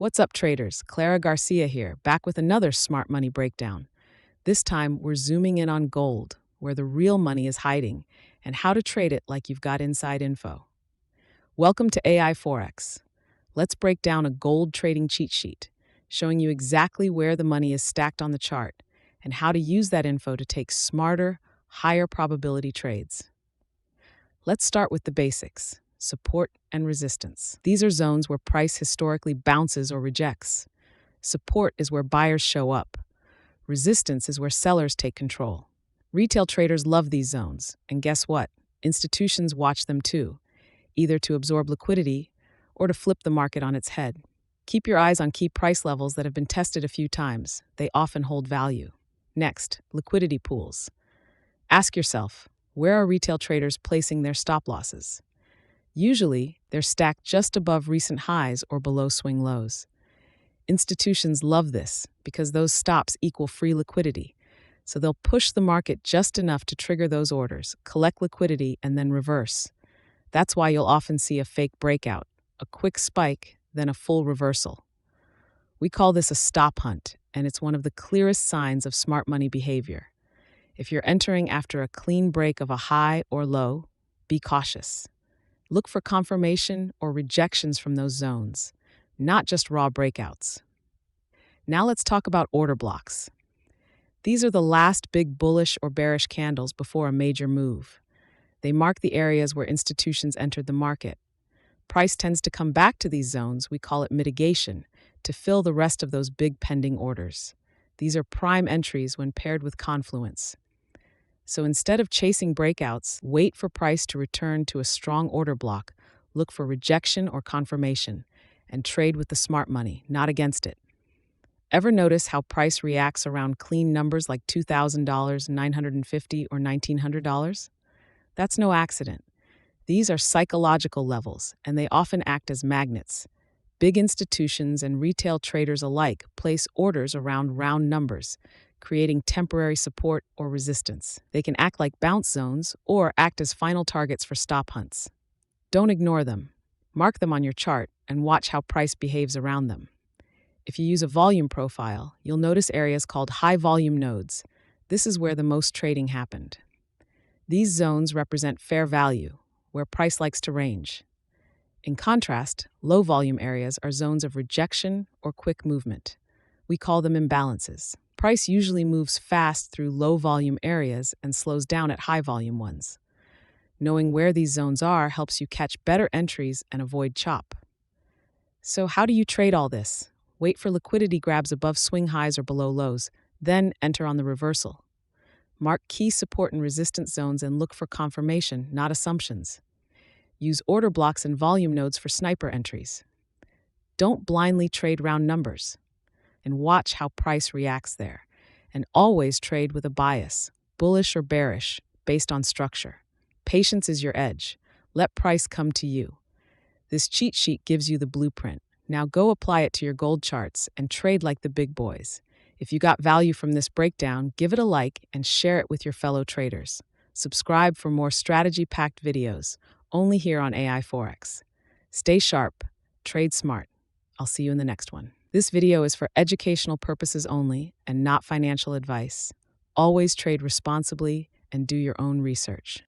What's up, traders? Clara Garcia here, back with another smart money breakdown. This time, we're zooming in on gold, where the real money is hiding, and how to trade it like you've got inside info. Welcome to AI Forex. Let's break down a gold trading cheat sheet, showing you exactly where the money is stacked on the chart and how to use that info to take smarter, higher probability trades. Let's start with the basics: support and resistance. These are zones where price historically bounces or rejects. Support is where buyers show up. Resistance is where sellers take control. Retail traders love these zones, and guess what? Institutions watch them too, either to absorb liquidity or to flip the market on its head. Keep your eyes on key price levels that have been tested a few times. They often hold value. Next, liquidity pools. Ask yourself, where are retail traders placing their stop losses? Usually, they're stacked just above recent highs or below swing lows. Institutions love this because those stops equal free liquidity, so they'll push the market just enough to trigger those orders, collect liquidity, and then reverse. That's why you'll often see a fake breakout, a quick spike, then a full reversal. We call this a stop hunt, and it's one of the clearest signs of smart money behavior. If you're entering after a clean break of a high or low, be cautious. Look for confirmation or rejections from those zones, not just raw breakouts. Now let's talk about order blocks. These are the last big bullish or bearish candles before a major move. They mark the areas where institutions entered the market. Price tends to come back to these zones, we call it mitigation, to fill the rest of those big pending orders. These are prime entries when paired with confluence. So instead of chasing breakouts, wait for price to return to a strong order block, look for rejection or confirmation, and trade with the smart money, not against it. Ever notice how price reacts around clean numbers like $2,000, $950, or $1,900? That's no accident. These are psychological levels, and they often act as magnets. Big institutions and retail traders alike place orders around round numbers, creating temporary support or resistance. They can act like bounce zones or act as final targets for stop hunts. Don't ignore them. Mark them on your chart and watch how price behaves around them. If you use a volume profile, you'll notice areas called high volume nodes. This is where the most trading happened. These zones represent fair value, where price likes to range. In contrast, low volume areas are zones of rejection or quick movement. We call them imbalances. Price usually moves fast through low volume areas and slows down at high volume ones. Knowing where these zones are helps you catch better entries and avoid chop. So how do you trade all this? Wait for liquidity grabs above swing highs or below lows, then enter on the reversal. Mark key support and resistance zones and look for confirmation, not assumptions. Use order blocks and volume nodes for sniper entries. Don't blindly trade round numbers, and watch how price reacts there. And always trade with a bias, bullish or bearish, based on structure. Patience is your edge. Let price come to you. This cheat sheet gives you the blueprint. Now go apply it to your gold charts and trade like the big boys. If you got value from this breakdown, give it a like and share it with your fellow traders. Subscribe for more strategy-packed videos, only here on AI Forex. Stay sharp, trade smart. I'll see you in the next one. This video is for educational purposes only and not financial advice. Always trade responsibly and do your own research.